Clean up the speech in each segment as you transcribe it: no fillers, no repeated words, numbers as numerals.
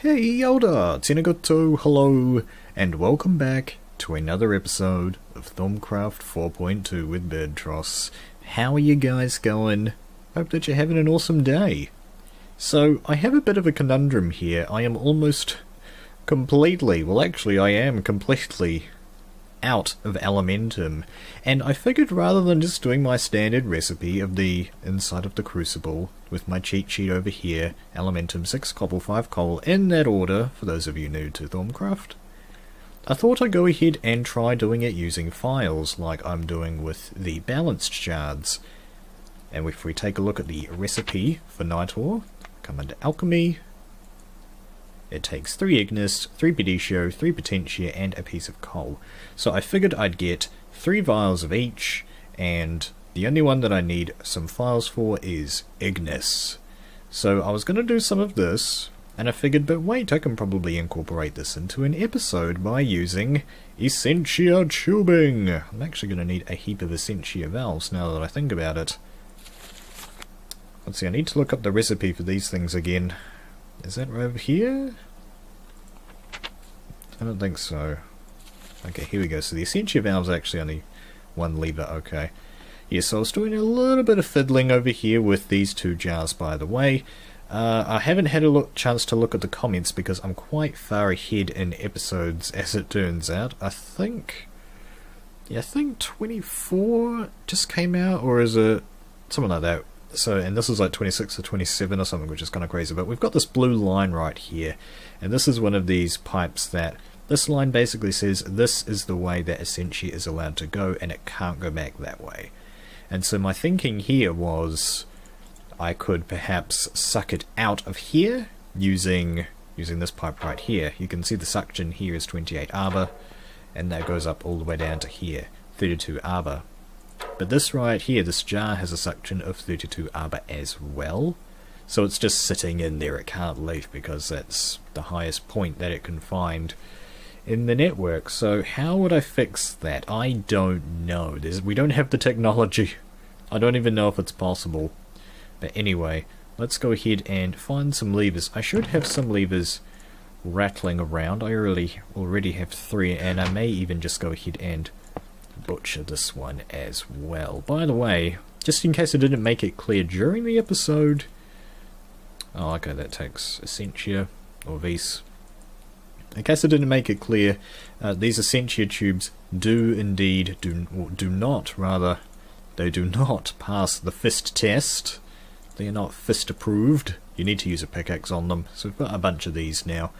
Hey Yoda, Tenagoto, hello, and welcome back to another episode of Thaumcraft 4.2 with Birdtross. How are you guys going? Hope that you're having an awesome day. So, I have a bit of a conundrum here. I am almost completely, well actually I am completely out of Elementum, and I figured rather than just doing my standard recipe of the inside of the crucible with my cheat sheet over here, Elementum 6 cobble 5 coal, in that order for those of you new to Thaumcraft, I thought I'd go ahead and try doing it using files like I'm doing with the balanced shards. And if we take a look at the recipe for night ore, come into alchemy. It takes 3 ignis, 3 pedicio, 3 potentia, and a piece of coal. So I figured I'd get 3 vials of each, and the only one that I need some files for is ignis. So I was going to do some of this, and I figured, but wait, I can probably incorporate this into an episode by using essentia tubing. I'm actually going to need a heap of essentia valves now that I think about it. Let's see, I need to look up the recipe for these things again. Is that over here? I don't think so. Okay, here we go. So the essentia valve's actually only one lever, okay. Yeah, so I was doing a little bit of fiddling over here with these 2 jars, by the way. I haven't had a chance to look at the comments because I'm quite far ahead in episodes, as it turns out. I think 24 just came out, or is it something like that? So, and this is like 26 or 27 or something, which is kind of crazy. But we've got this blue line right here, and this is one of these pipes that this line basically says this is the way that essentia is allowed to go, and it can't go back that way. And so my thinking here was I could perhaps suck it out of here using this pipe right here. You can see the suction here is 28 arbor, and that goes up all the way down to here, 32 arbor. But this right here, this jar has a suction of 32 arbor as well. So it's just sitting in there, it can't leave because that's the highest point that it can find in the network. So how would I fix that? I don't know. We don't have the technology. I don't even know if it's possible. But anyway, let's go ahead and find some levers. I should have some levers rattling around. I already have 3, and I may even just go ahead and butcher this one as well. By the way, just in case I didn't make it clear during the episode, oh okay, that takes essentia or vis. In case I didn't make it clear, these essentia tubes do not pass the fist test. They are not fist approved. You need to use a pickaxe on them. So we've got a bunch of these now.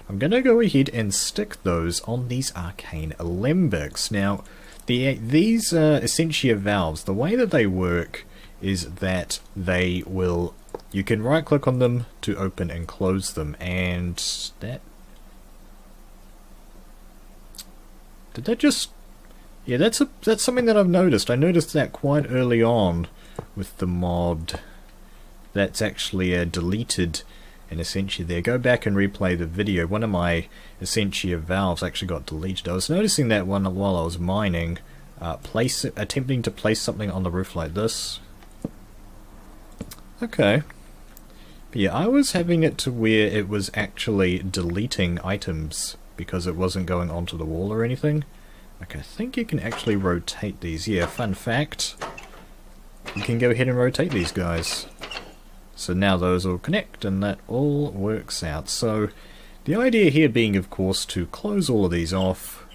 I'm going to go ahead and stick those on these arcane alembics. Now, these essentia valves, the way that they work is that they will, you can right click on them to open and close them, and that, did that just, yeah, that's something that I've noticed. I noticed that quite early on with the mod. That's actually deleted an essentia there. Go back and replay the video. One of my essentia valves actually got deleted. I was noticing that one while I was mining, attempting to place something on the roof like this. Okay. But yeah, I was having it to where it was actually deleting items because it wasn't going onto the wall or anything. Okay, I think you can actually rotate these. Yeah, fun fact. You can go ahead and rotate these guys. So now those all connect, and that all works out. So the idea here being, of course, to close all of these off,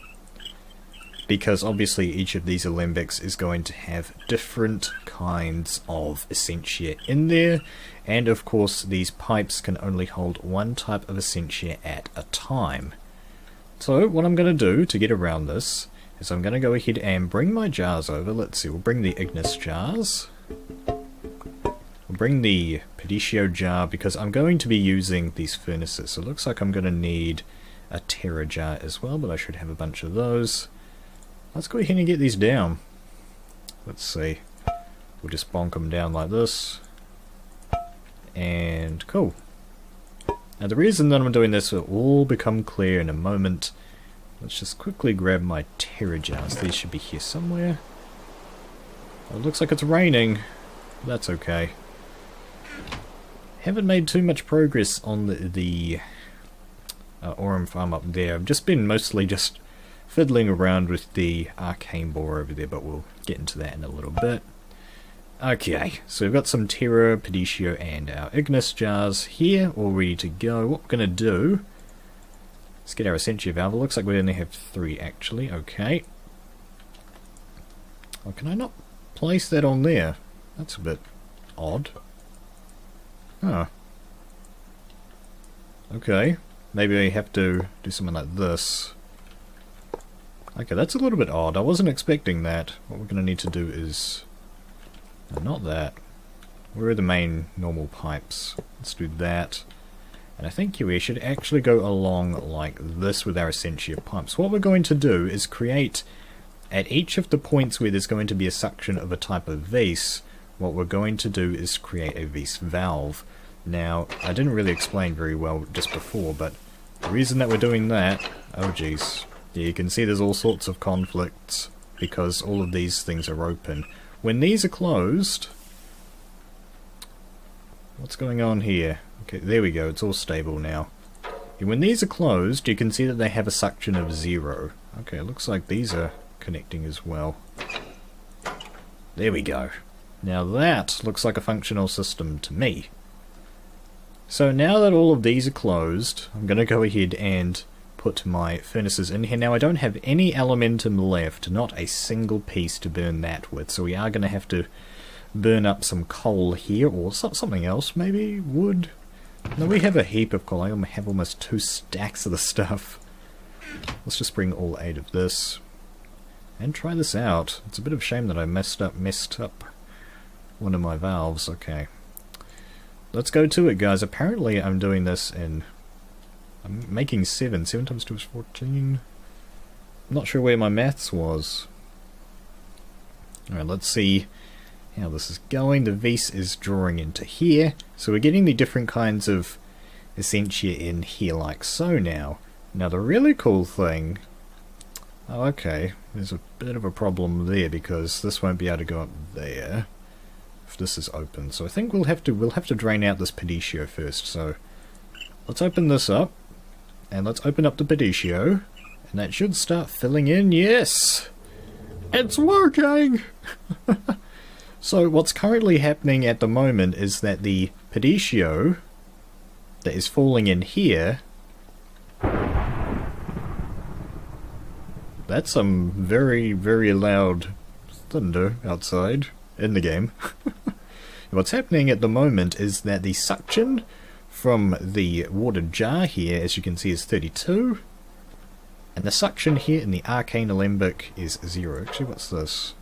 because obviously each of these alembics is going to have different kinds of essentia in there, and of course these pipes can only hold one type of essentia at a time. So what I'm going to do to get around this is I'm going to go ahead and bring my jars over. Let's see, we'll bring the ignis jars. We'll bring the pedicio jar because I'm going to be using these furnaces. So it looks like I'm going to need a terra jar as well, but I should have a bunch of those. Let's go ahead and get these down. Let's see. We'll just bonk them down like this. And cool. Now the reason that I'm doing this will all become clear in a moment. Let's just quickly grab my terra jars. These should be here somewhere. Oh, it looks like it's raining. That's okay. Haven't made too much progress on the Aurum farm up there. I've just been mostly just fiddling around with the arcane boar over there, but we'll get into that in a little bit. Okay, so we've got some Terra, Pedicio, and our Ignis jars here, all ready to go. What we're going to do, let's get our essentia valve. It looks like we only have 3 actually. Okay. Oh, can I not place that on there? That's a bit odd. Huh. Okay, maybe I have to do something like this. Okay, that's a little bit odd. I wasn't expecting that. What we're going to need to do is... no, not that. Where are the main normal pipes? Let's do that. And I think we should actually go along like this with our essentia pipes. What we're going to do is create, at each of the points where there's going to be a suction of a type of vise, what we're going to do is create a vise valve. Now, I didn't really explain very well just before, but the reason that we're doing that... oh jeez. Yeah, you can see there's all sorts of conflicts because all of these things are open. When these are closed... what's going on here? Okay, there we go, it's all stable now. And when these are closed, you can see that they have a suction of 0. Okay, it looks like these are connecting as well. There we go. Now that looks like a functional system to me. So now that all of these are closed, I'm going to go ahead and put my furnaces in here. Now I don't have any elementum left, not a single piece to burn that with, so we are going to have to burn up some coal here, or something else, maybe wood. No, we have a heap of coal. I have almost 2 stacks of the stuff. Let's just bring all 8 of this and try this out. It's a bit of a shame that I messed up one of my valves. Okay, let's go to it, guys. Apparently I'm doing this in... I'm making 7 times 2 is 14. I'm not sure where my maths was. Alright, let's see how this is going. The vise is drawing into here, so we're getting the different kinds of essentia in here like so now. Now the really cool thing... oh, okay, there's a bit of a problem there because this won't be able to go up there if this is open. So I think we'll have to drain out this Pedicio first. So let's open this up. And let's open up the Pedicio, and that should start filling in. Yes! It's working! So what's currently happening at the moment is that the Pedicio that is falling in here... that's some very, very loud thunder outside in the game. What's happening at the moment is that the suction from the water jar here, as you can see, is 32, and the suction here in the arcane alembic is 0. Actually, what's this?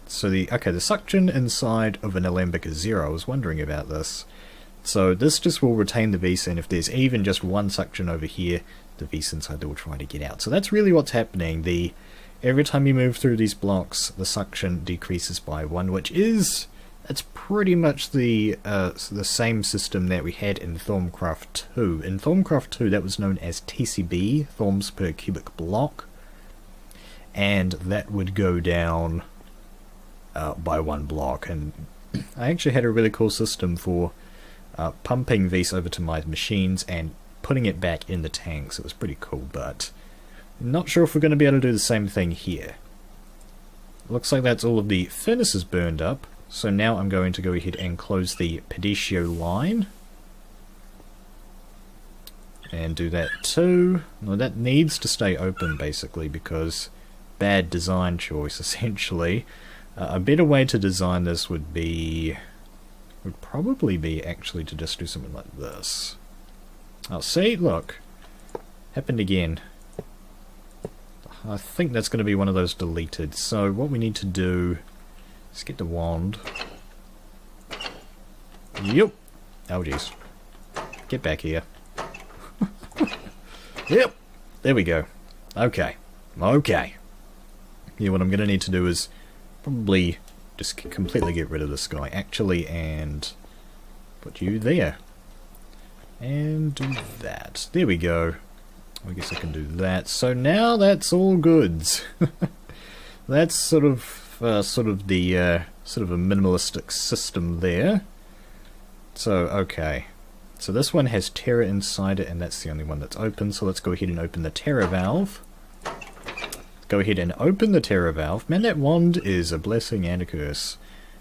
So the suction inside of an alembic is 0. I was wondering about this. So this just will retain the vise, and if there's even just one suction over here, the vise inside there will try to get out. So that's really what's happening. Every time you move through these blocks, the suction decreases by 1, which is... it's pretty much the same system that we had in Thaumcraft 2. In Thaumcraft 2, that was known as TCB, Thaums per cubic block, and that would go down by 1 block. And I actually had a really cool system for pumping vise over to my machines and putting it back in the tanks. It was pretty cool, but not sure if we're going to be able to do the same thing here. Looks like that's all of the furnaces burned up. So now I'm going to go ahead and close the Pedicio line. And do that too. Well, that needs to stay open basically because bad design choice essentially. A better way to design this would probably be actually to just do something like this. Oh, see? Look. Happened again. I think that's going to be one of those deleted. So what we need to do... let's get the wand. Yep. Oh jeez. Get back here. Yep. There we go. Okay. Okay. Yeah, what I'm going to need to do is probably just completely get rid of this guy actually and put you there. And do that. There we go. I guess I can do that. So now that's all goods. That's sort of a minimalistic system there. So okay, So this one has Terra inside it, and that's the only one that's open, so let's go ahead and open the Terra valve. Go ahead and open the Terra valve. Man, that wand is a blessing and a curse.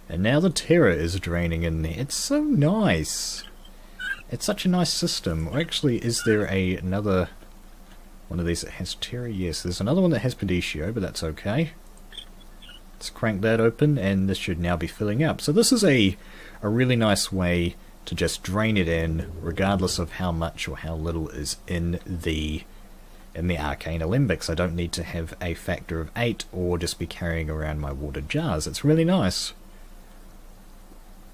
And now the Terra is draining in there. It's so nice. It's such a nice system. Or actually, is there another one of these that has Terra? Yes, there's another one that has Pedicio, but that's okay. Let's crank that open, and this should now be filling up. So this is a really nice way to just drain it in, regardless of how much or how little is in the arcane alembics. I don't need to have a factor of 8 or just be carrying around my water jars. It's really nice.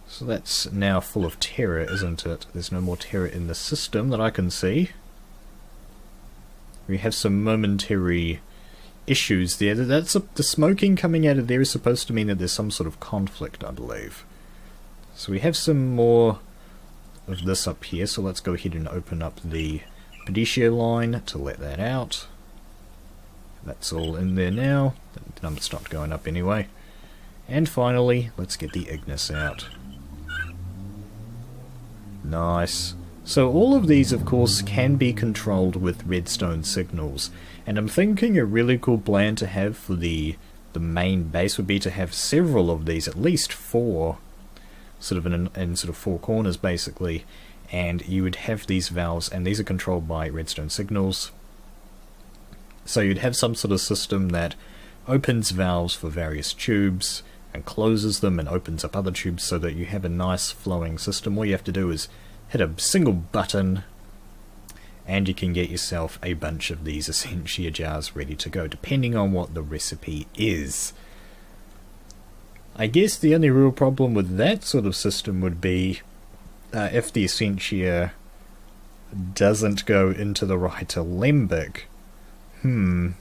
So that's now full of Terra, isn't it? There's no more Terra in the system that I can see. We have some momentary issues there. The smoking coming out of there is supposed to mean that there's some sort of conflict, I believe. So we have some more of this up here, so let's go ahead and open up the Pedicio line to let that out. That's all in there now. The number stopped going up anyway. And finally, let's get the Ignis out. Nice. So all of these, of course, can be controlled with redstone signals. And I'm thinking a really cool plan to have for the main base would be to have several of these, at least 4, sort of in sort of 4 corners basically, and you would have these valves, and these are controlled by redstone signals. So you'd have some sort of system that opens valves for various tubes and closes them and opens up other tubes, so that you have a nice flowing system. All you have to do is hit a single button and you can get yourself a bunch of these essentia jars ready to go, depending on what the recipe is. I guess the only real problem with that sort of system would be if the essentia doesn't go into the right alembic. Well,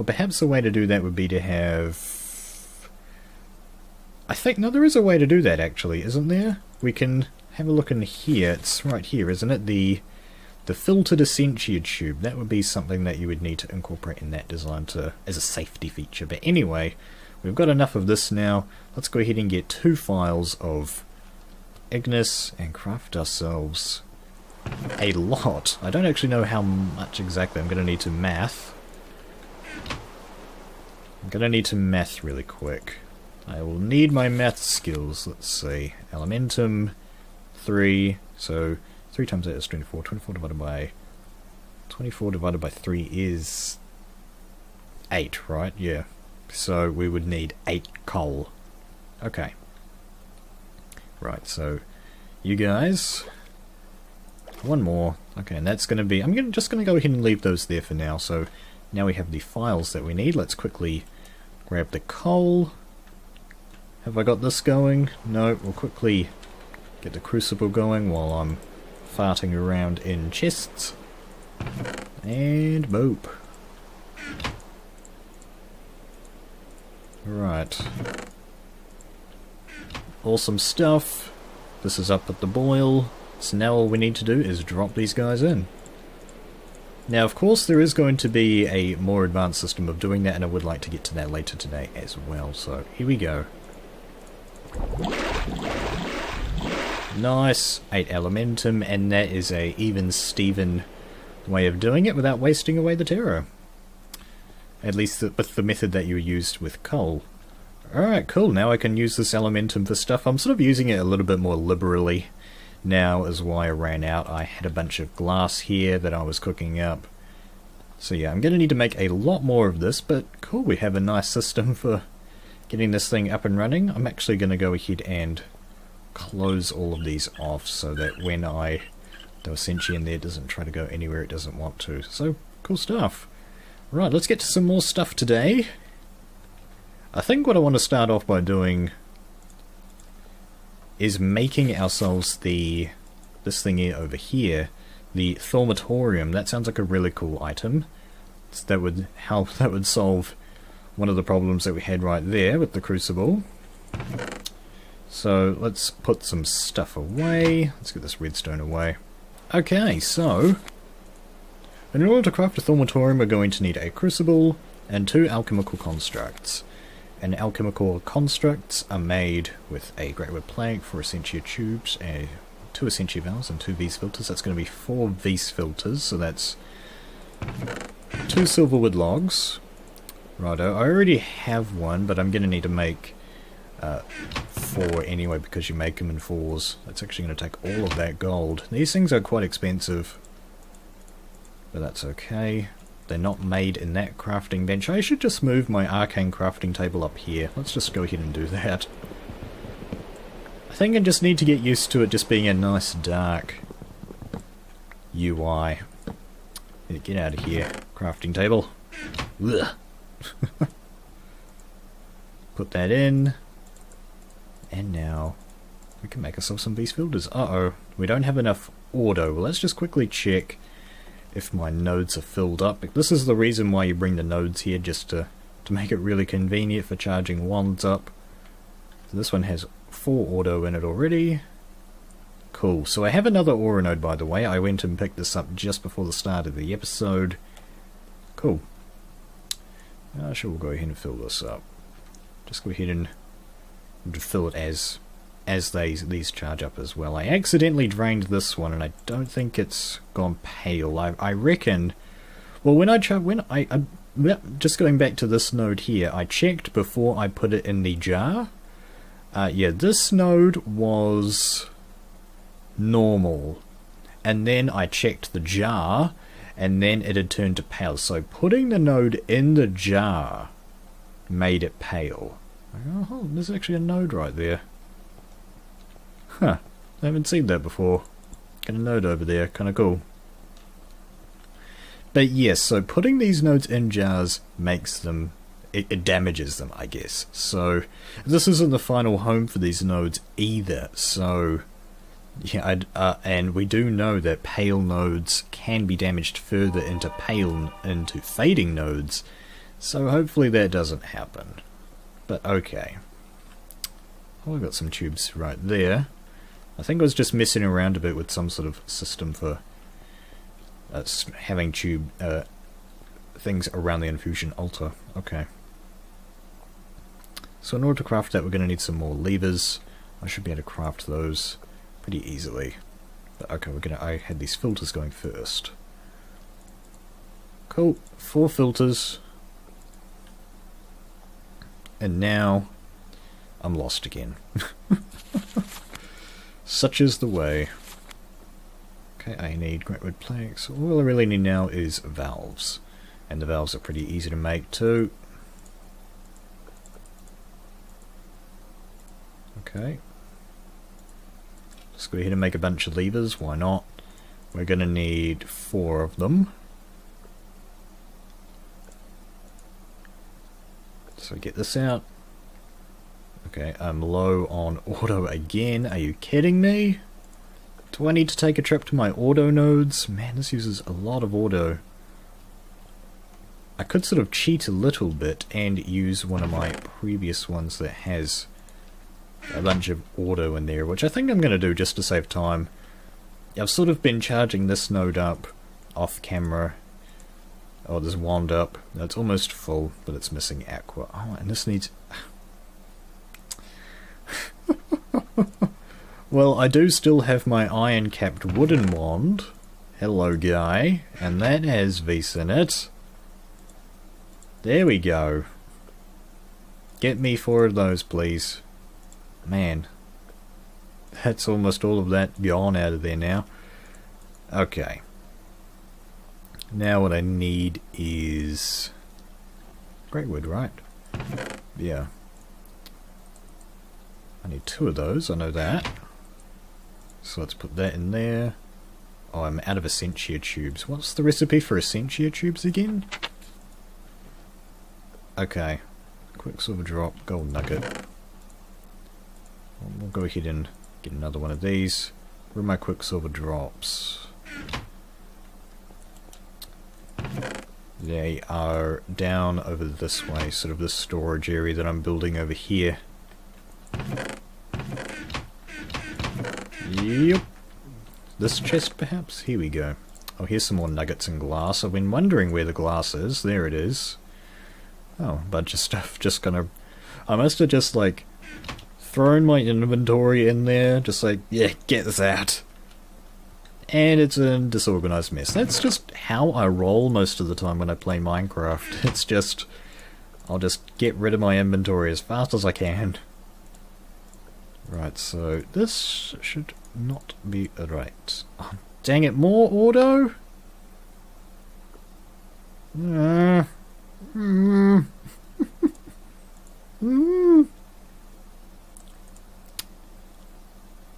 perhaps a way to do that would be to have... no, there is a way to do that actually, isn't there? We can have a look in here. It's right here, isn't it? The filtered essentia tube. That would be something that you would need to incorporate in that design as a safety feature. But anyway, we've got enough of this now. Let's go ahead and get 2 files of Ignis and craft ourselves a lot. I don't actually know how much exactly. I'm going to need to math. I'm going to need to math really quick. I will need my math skills. Let's see. Elementum 3. So 3 times 8 is 24. 24 divided by 3 is 8, right? Yeah. So we would need 8 coal. Okay. Right, so you guys, 1 more. Okay, and that's going to be... I'm just going to go ahead and leave those there for now. So now we have the files that we need. Let's quickly grab the coal. Have I got this going? No, we'll quickly get the crucible going while I'm farting around in chests. And boop. Right. Awesome stuff. This is up at the boil. So now all we need to do is drop these guys in. Now, of course, there is going to be a more advanced system of doing that, and I would like to get to that later today as well. So here we go. Nice, 8 elementum, and that is a even Steven way of doing it without wasting away the Terra. At least with the method that you used with coal. Alright, cool, now I can use this elementum for stuff. I'm sort of using it a little bit more liberally now as why I ran out. I had a bunch of glass here that I was cooking up. So yeah, I'm going to need to make a lot more of this, but cool, we have a nice system for getting this thing up and running. I'm actually going to go ahead and close all of these off so that when the essentia in there doesn't try to go anywhere it doesn't want to. So, cool stuff. Right, let's get to some more stuff today. I think what I want to start off by doing is making ourselves this thingy over here, the Thaumotorium. That sounds like a really cool item. That would solve one of the problems that we had right there with the crucible. So let's put some stuff away. Let's get this redstone away. Okay, so in order to craft a Thaumatorium, we're going to need a crucible and 2 alchemical constructs. And alchemical constructs are made with a great wood plank for essentia tubes, a 2 essentia valves and 2 V's filters. That's going to be 4 V's filters, so that's 2 silverwood logs. Righto, I already have one, but I'm going to need to make 4 anyway, because you make them in 4s. That's actually going to take all of that gold. These things are quite expensive, but that's okay. They're not made in that crafting bench. I should just move my arcane crafting table up here. Let's just go ahead and do that. I think I just need to get used to it just being a nice dark UI. Get out of here, crafting table. Ugh. Put that in. And now we can make ourselves some V's filters. Uh-oh, we don't have enough auto. Well, let's just quickly check if my nodes are filled up. This is the reason why you bring the nodes here, just to make it really convenient for charging wands up. So this one has 4 auto in it already. Cool. So I have another aura node, by the way. I went and picked this up just before the start of the episode. Cool. Sure, we'll go ahead and fill this up. Just go ahead and fill it as these charge up as well. I accidentally drained this one, and I don't think it's gone pale. I reckon. Well, when I just going back to this node here, I checked before I put it in the jar. Yeah, this node was normal, and then I checked the jar, and then it had turned to pale. So putting the node in the jar made it pale. Oh, there's actually a node right there. Huh, I haven't seen that before. Got a node over there, kinda cool. But yes, so putting these nodes in jars makes them, it damages them, I guess. So this isn't the final home for these nodes either, so yeah, and we do know that pale nodes can be damaged further into fading nodes, so hopefully that doesn't happen. But okay. Oh, we've got some tubes right there. I think I was just messing around a bit with some sort of system for having tube things around the infusion altar. Okay. So in order to craft that, we're going to need some more levers. I should be able to craft those pretty easily. But okay, I had these filters going first. Cool. 4 filters. And now I'm lost again. Such is the way. Okay, I need great wood planks. All I really need now is valves. And the valves are pretty easy to make too. Okay. Let's go ahead and make a bunch of levers, why not? We're going to need 4 of them. So get this out. Okay, I'm low on auto again. Are you kidding me? Do I need to take a trip to my auto nodes? Man, this uses a lot of auto. I could sort of cheat a little bit and use one of my previous ones that has a bunch of auto in there, which I think I'm going to do just to save time. I've sort of been charging this node up off camera. Oh, there's wand up. That's almost full, but it's missing aqua. Oh, and this needs... Well, I do still have my iron-capped wooden wand. Hello, guy. And that has V's in it. There we go. Get me 4 of those, please. Man. That's almost all of that gone out of there now. Okay. Now what I need is great wood, right? Yeah. I need 2 of those, I know that. So let's put that in there. Oh, I'm out of essentia tubes. What's the recipe for essentia tubes again? Okay. Quicksilver drop, gold nugget. We'll go ahead and get another one of these. Where are my quicksilver drops? They are down over this way, sort of this storage area that I'm building over here. Yep. This chest, perhaps? Here we go. Oh, here's some more nuggets and glass. I've been wondering where the glass is. There it is. Oh, a bunch of stuff just gonna... I must have just, like, thrown my inventory in there, just like, yeah, get this out. And it's a disorganized mess. That's just how I roll most of the time when I play Minecraft. It's just, I'll just get rid of my inventory as fast as I can. Right, so this should not be right. Oh, dang it, more auto?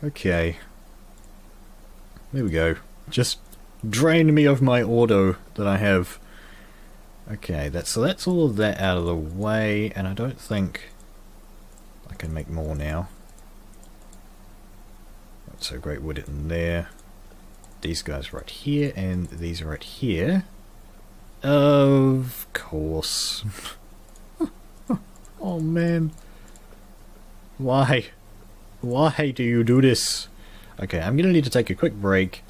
Okay. There we go. Just drained me of my auto that I have. Okay, so that's all of that out of the way, and I don't think I can make more now. So great wood in there. These guys right here, and these right here. Of course. Oh man. Why? Why do you do this? Okay, I'm gonna need to take a quick break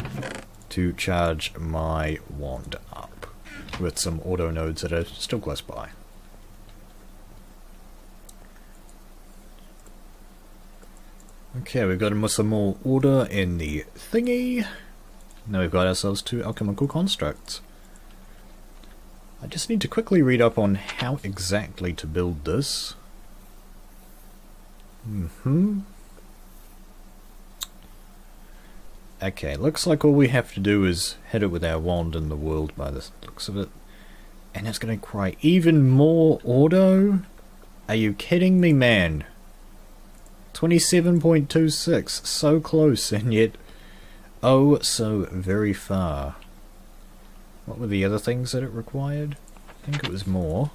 to charge my wand up with some auto nodes that are still close by. Okay, we've got some more order in the thingy. Now we've got ourselves 2 alchemical constructs. I just need to quickly read up on how exactly to build this. Okay, looks like all we have to do is hit it with our wand in the world by the looks of it. And it's going to require even more auto? Are you kidding me, man? 27.26, so close and yet oh so very far. What were the other things that it required? I think it was more.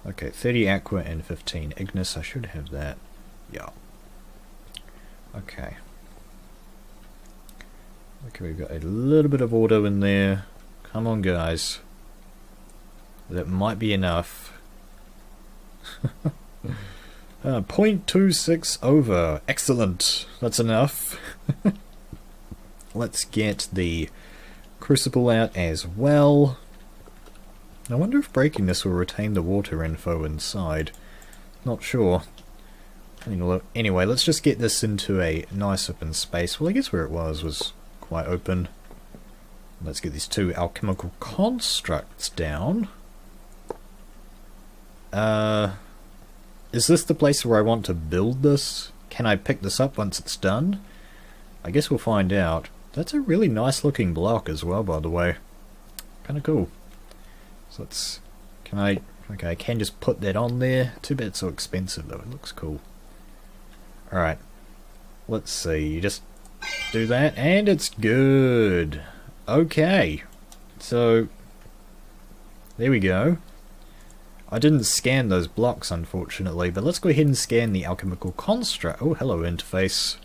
Okay, 30 aqua and 15 ignis, I should have that. Yeah. Okay. Okay, we've got a little bit of auto in there. Come on guys. That might be enough. 0.26 over. Excellent. That's enough. Let's get the crucible out as well. I wonder if breaking this will retain the water info inside. Not sure. Anyway, let's just get this into a nice open space. Well, I guess where it was quite open. Let's get these 2 alchemical constructs down. Is this the place where I want to build this? Can I pick this up once it's done? I guess we'll find out. That's a really nice looking block as well, by the way. Kinda cool. So let's... okay, I can just put that on there. Too bad it's so expensive though, it looks cool. Alright. Let's see, you just do that and it's good. Okay. So, there we go. I didn't scan those blocks unfortunately, but let's go ahead and scan the alchemical construct. Oh, hello interface.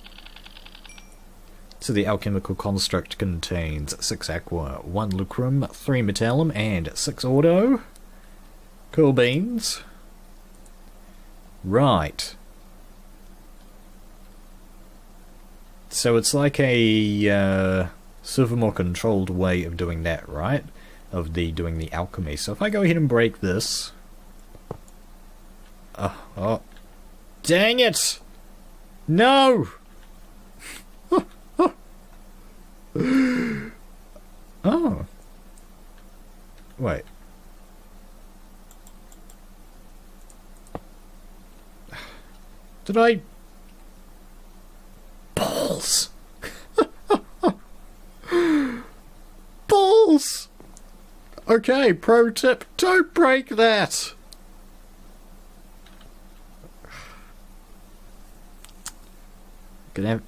So the alchemical construct contains 6 aqua, 1 lucrum, 3 metallum, and 6 auto. Cool beans. Right. So it's like a sort of more controlled way of doing that, right? Of doing the alchemy. So if I go ahead and break this... oh. Dang it! No! Oh. Wait. Did I... Balls! Balls! Okay, pro tip, don't break that!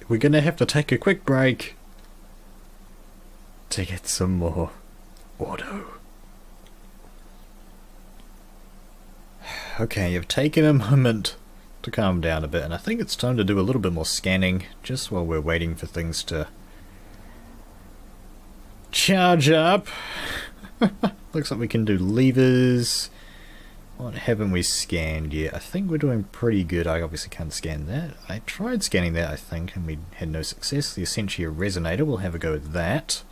We're gonna have to take a quick break to get some more auto. Okay, you've taken a moment to calm down a bit, and I think it's time to do a little bit more scanning just while we're waiting for things to charge up. Looks like we can do levers. What haven't we scanned yet? I think we're doing pretty good. I obviously can't scan that. I tried scanning that, I think, and we had no success. The essentia resonator, we'll have a go at that.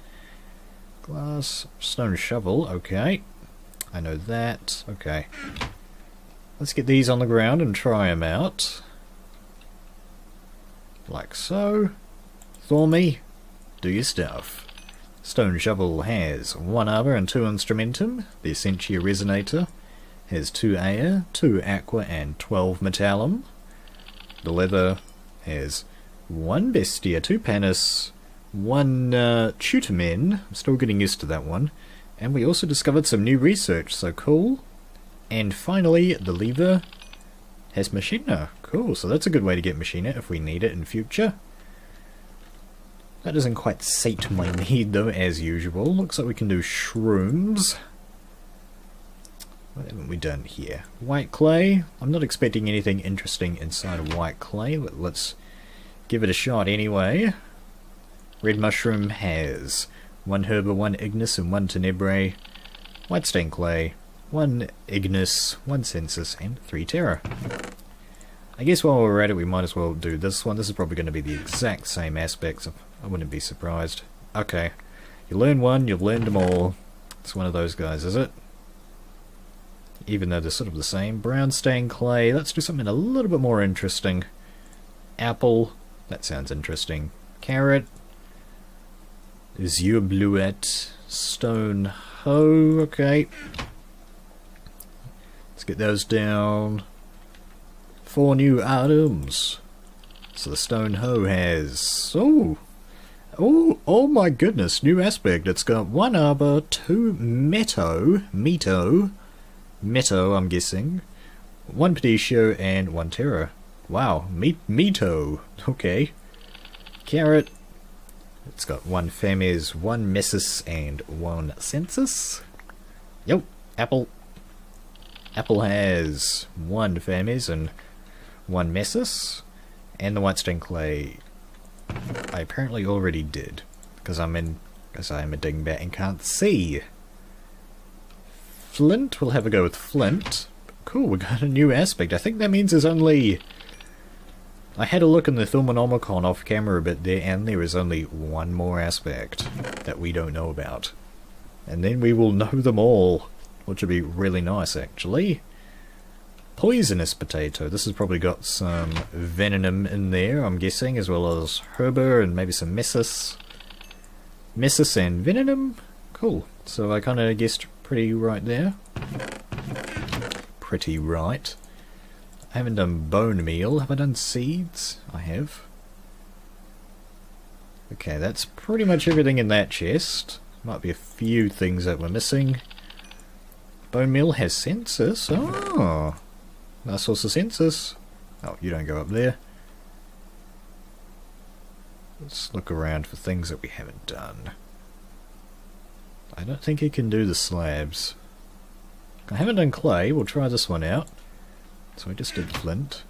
Glass, stone shovel, okay. I know that, okay. Let's get these on the ground and try them out. like so. Thormy, do your stuff. Stone Shovel has 1 Arbor and 2 Instrumentum. The Essentia Resonator has 2 Air, 2 Aqua and 12 Metallum. The Leather has 1 Bestia, 2 Panis, 1 Tutormen. I'm still getting used to that one. And we also discovered some new research, so cool. And finally, the Lever has Machina. Cool, so that's a good way to get Machina if we need it in future. That doesn't quite sate my need though, as usual. Looks like we can do shrooms. What haven't we done here? White clay. I'm not expecting anything interesting inside of white clay, but let's give it a shot anyway. Red mushroom has 1 herba, 1 ignis, and 1 tenebrae. White stain clay, 1 ignis, 1 census, and 3 terra. I guess while we're at it, we might as well do this one. This is probably going to be the exact same aspects. I wouldn't be surprised. Okay. You learn one, you've learned them all. It's one of those guys, is it? Even though they're sort of the same. Brown stain clay. Let's do something a little bit more interesting. Apple. That sounds interesting. Carrot. Azure bluette. Stone hoe. Okay. Let's get those down. 4 new items. So the stone hoe has... Oh my goodness, new aspect. It's got 1 arbor, 2 meto, I'm guessing, 1 pediccio, and 1 terra. Wow, meto. Okay. Carrot. It's got 1 Fames, 1 Messis, and 1 Census. Yep, apple. Apple has 1 Fames and 1 Messis. And the white stain clay I apparently already did, because I am a dingbat and can't see. Flint, we'll have a go with flint. Cool, we got a new aspect. I think that means there's only... I had a look in the Thaumonomicon off camera a bit there, and there is only 1 more aspect that we don't know about. And then we will know them all, which would be really nice actually. Poisonous potato. This has probably got some venom in there, I'm guessing, as well as herba and maybe some messis. Messis and venom? Cool. So I kind of guessed pretty right there. Pretty right. I haven't done bone meal. Have I done seeds? I have. Okay, that's pretty much everything in that chest. Might be a few things that we're missing. Bone meal has census. Oh! Nice source of census. Oh, you don't go up there. Let's look around for things that we haven't done. I don't think it can do the slabs. I haven't done clay. We'll try this one out. So I just did flint.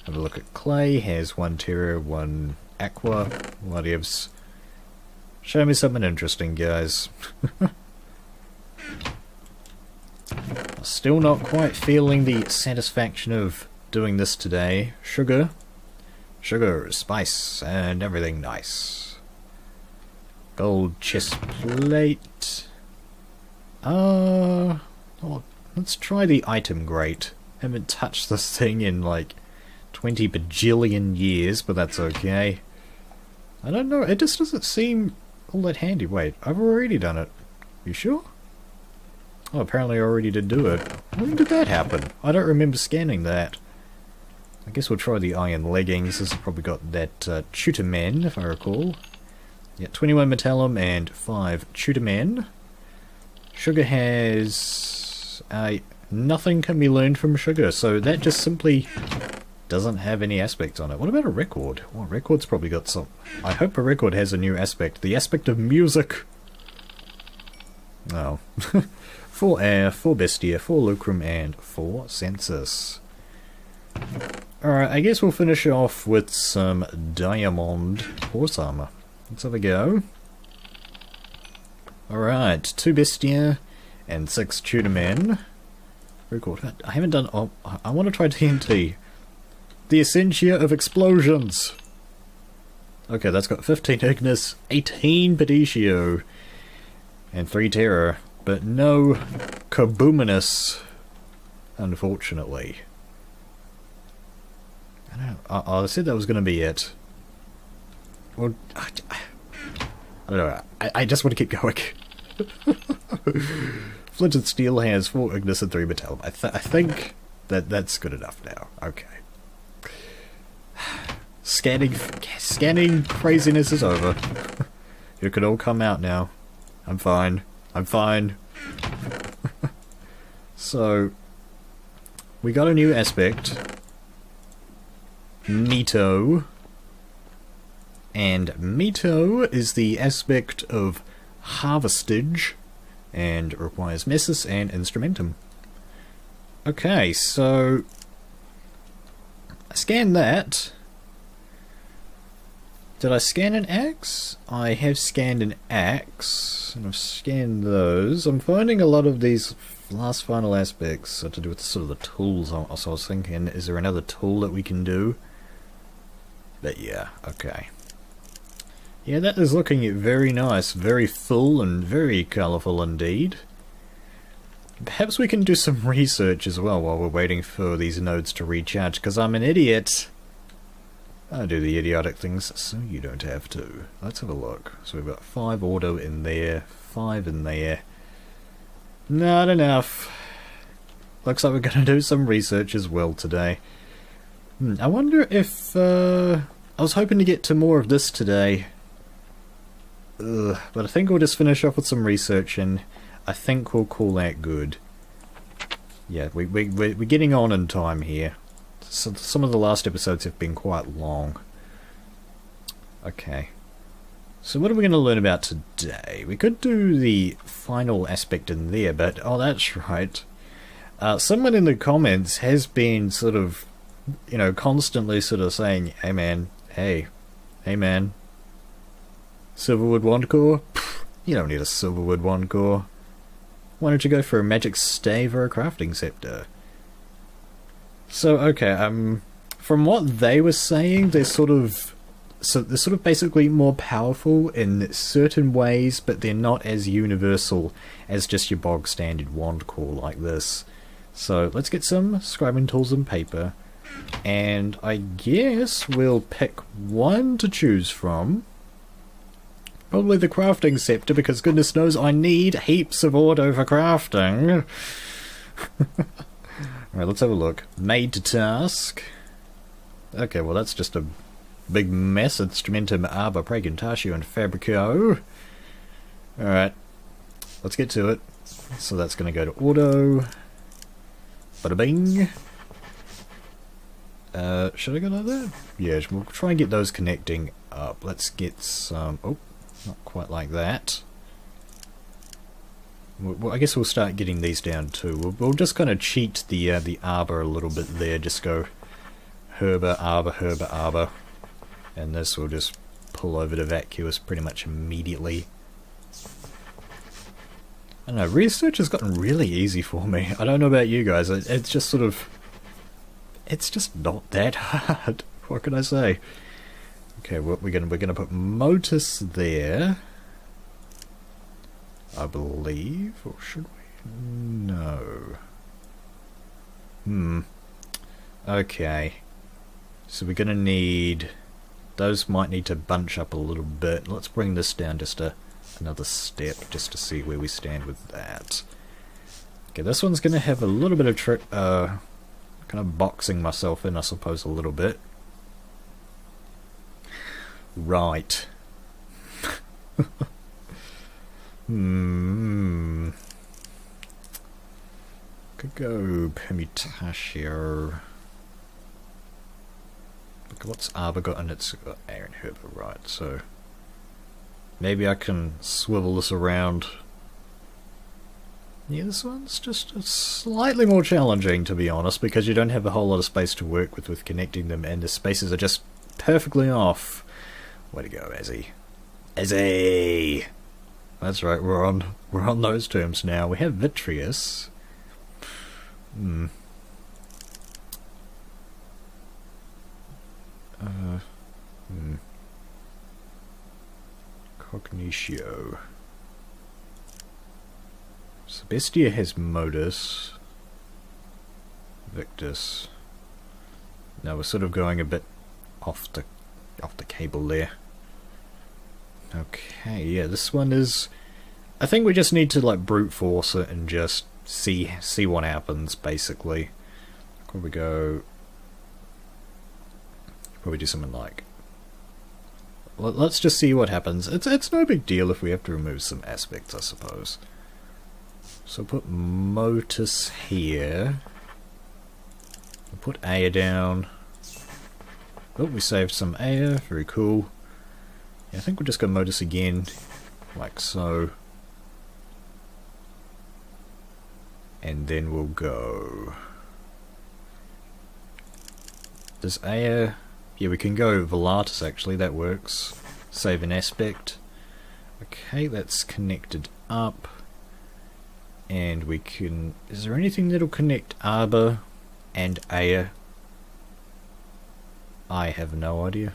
Have a look at clay. Has 1 terra, 1 aqua. Whatevs. Show me something interesting, guys. Still not quite feeling the satisfaction of doing this today. Sugar, spice, and everything nice. Gold chest plate. Oh, let's try the item grate. Haven't touched this thing in like 20 bajillion years, but that's okay. I don't know, it just doesn't seem all that handy. Wait, I've already done it. You sure? Oh, apparently I already did do it. When did that happen? I don't remember scanning that. I guess we'll try the iron leggings. This has probably got that tutormen, if I recall. Yeah, 21 metallum and 5 tutormen. Sugar has... nothing can be learned from sugar, so that just simply doesn't have any aspects on it. What about a record? Well, record's probably got some... I hope a record has a new aspect. The aspect of music! Oh. 4 air, 4 bestia, 4 lucrum, and 4 census. Alright, I guess we'll finish off with some diamond horse armor. Let's have a go. Alright, 2 bestia and 6 tutormen. Record. I haven't done... Oh, I want to try TNT. The essentia of explosions. Okay, that's got 15 ignis, 18 pediccio, and 3 terror. But no kaboominous, unfortunately. I don't know. I said that was going to be it. Well, I don't know. I just want to keep going. Flint and Steel has 4 Ignis and 3 Metallum. I think that's good enough now. Okay. Scanning craziness is over. You can all come out now. I'm fine. I'm fine. So, we got a new aspect. Mito. And Mito is the aspect of harvestage and requires Messus and Instrumentum. Okay, so I scanned that. Did I scan an axe? I have scanned an axe, and I've scanned those. I'm finding a lot of these last final aspects are to do with sort of the tools. So I was thinking, is there another tool that we can do? But yeah, okay. Yeah, that is looking very nice, very full and very colourful indeed. Perhaps we can do some research as well while we're waiting for these nodes to recharge, because I'm an idiot. I do the idiotic things so you don't have to. Let's have a look. So we've got 5 auto in there, 5 in there. Not enough. Looks like we're going to do some research as well today. I wonder if... I was hoping to get to more of this today. But I think we'll just finish off with some research and I think we'll call that good. Yeah, we're getting on in time here. So some of the last episodes have been quite long. Okay. So what are we going to learn about today? We could do the final aspect in there, but... Oh, that's right. Someone in the comments has been sort of, you know, constantly sort of saying, hey man, hey man. Silverwood Wand Core? Pfft, you don't need a Silverwood Wand Core. Why don't you go for a magic stave or a crafting scepter? So, okay, from what they were saying, they're sort of basically more powerful in certain ways, but they're not as universal as just your bog standard wand core like this. So, let's get some scribing tools and paper, and I guess we'll pick one to choose from. Probably the crafting scepter, because goodness knows I need heaps of auto for crafting. Alright, let's have a look. Made to task. Okay, well that's just a big mess. Instrumentum, Arbor, Praeguntatio, and Fabrico. Alright, let's get to it. So that's going to go to auto. Bada bing. Should I go like that? Yeah, we'll try and get those connecting up. Let's get some... Oh, not quite like that. Well, I guess we'll start getting these down too. We'll just kind of cheat the arbor a little bit there. Just go herba, arbor. And this will just pull over to vacuous pretty much immediately. I don't know, research has gotten really easy for me. I don't know about you guys. It's just sort of... It's just not that hard. What can I say? Okay, well, we're gonna put Motus there, I believe, or should we? No. Okay. So we're gonna need... Those might need to bunch up a little bit. Let's bring this down just another step, just to see where we stand with that. Okay, this one's gonna have a little bit of trick, kind of boxing myself in, I suppose, a little bit. Right. Could go permutatio. Look, what's Arbor got? And it's got Aaron Herber, right? So maybe I can swivel this around. Yeah, this one's just slightly more challenging, to be honest, because you don't have a whole lot of space to work with connecting them, and the spaces are just perfectly off. Way to go, Azzy. Azzy! That's right, we're on those terms now. We have Vitreous. Cognitio. Sebestia has Modus. Victus. No, we're sort of going a bit off the cable there. Okay, yeah, this one is... I think we just need to like brute force it and just see what happens, basically. Probably do something like... Let's just see what happens. It's no big deal if we have to remove some aspects, I suppose. So put Motus here. We'll put Aya down. Oh, we saved some Aya. Very cool. Yeah, I think we'll just go Motus again, like so. And then we'll go... Does Aya... Yeah, we can go Velatus actually, that works. Save an aspect. Okay, that's connected up. And we can... Is there anything that'll connect Arbor and Aya? I have no idea.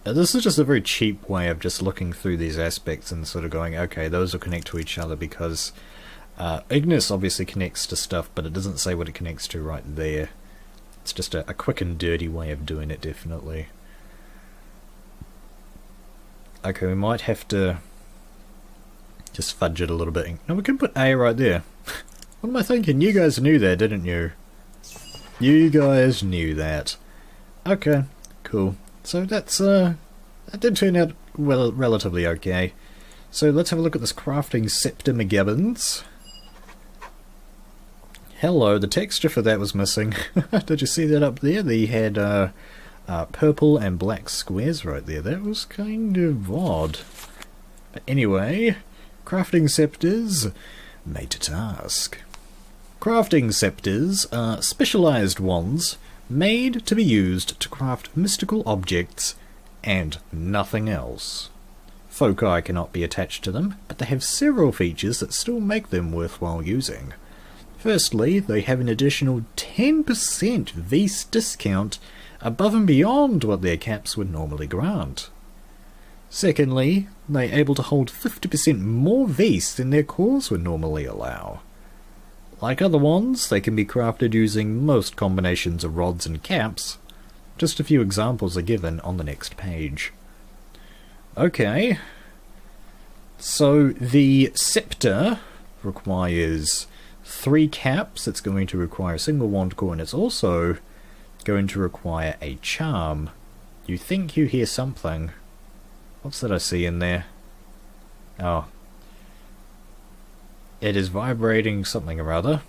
This is just a very cheap way of just looking through these aspects and sort of going, okay, those will connect to each other, because Ignis obviously connects to stuff, but it doesn't say what it connects to right there. It's just a quick and dirty way of doing it, definitely. Okay, we might have to just fudge it a little bit. No, we can put A right there. What am I thinking? You guys knew that, didn't you? You guys knew that. Okay, cool. So that's that did turn out well, relatively okay. So let's have a look at this crafting scepter McGibbons. Hello, the texture for that was missing. Did you see that up there? They had purple and black squares right there. That was kind of odd. But anyway, crafting scepters, made to task. Crafting scepters are specialized wands made to be used to craft mystical objects and nothing else. Foci cannot be attached to them, but they have several features that still make them worthwhile using. Firstly, they have an additional 10% Vs discount above and beyond what their caps would normally grant. Secondly, they are able to hold 50% more Vs than their cores would normally allow. Like other wands, they can be crafted using most combinations of rods and caps. Just a few examples are given on the next page. Okay, so the scepter requires 3 caps. It's going to require a single wand core, and it's also going to require a charm. You think you hear something. What's that I see in there? Oh. It is vibrating something or other.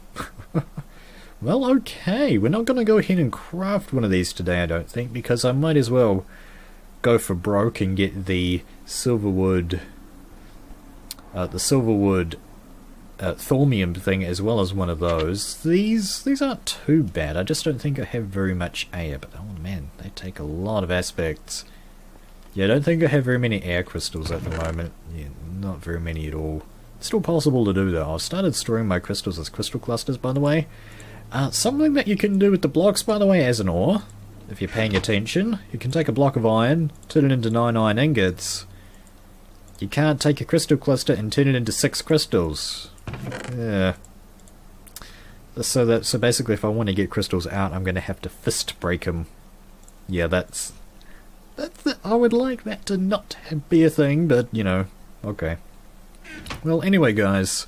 Well, okay. We're not going to go ahead and craft one of these today, I don't think, because I might as well go for broke and get the silverwood thaumium thing as well as one of those. These aren't too bad. I just don't think I have very much air, but oh man, they take a lot of aspects. Yeah, I don't think I have very many air crystals at the moment. Yeah, not very many at all. Still possible to do though. I've started storing my crystals as crystal clusters, by the way. Something that you can do with the blocks, by the way, as an ore, if you're paying attention. You can take a block of iron, turn it into 9 iron ingots. You can't take a crystal cluster and turn it into 6 crystals. Yeah. So basically, if I want to get crystals out, I'm going to have to fist break them. Yeah, I would like that to not be a thing, but you know, okay. Well, anyway, guys,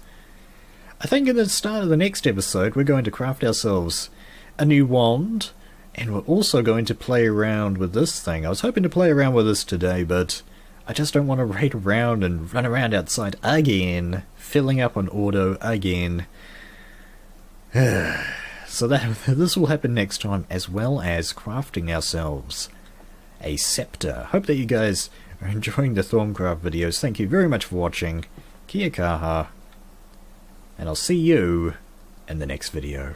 I think at the start of the next episode, we're going to craft ourselves a new wand, and we're also going to play around with this thing. I was hoping to play around with this today, but I just don't want to raid around and run around outside again, filling up on auto again. So this will happen next time, as well as crafting ourselves a scepter. Hope that you guys are enjoying the Thaumcraft videos. Thank you very much for watching. Kia kaha. And I'll see you in the next video.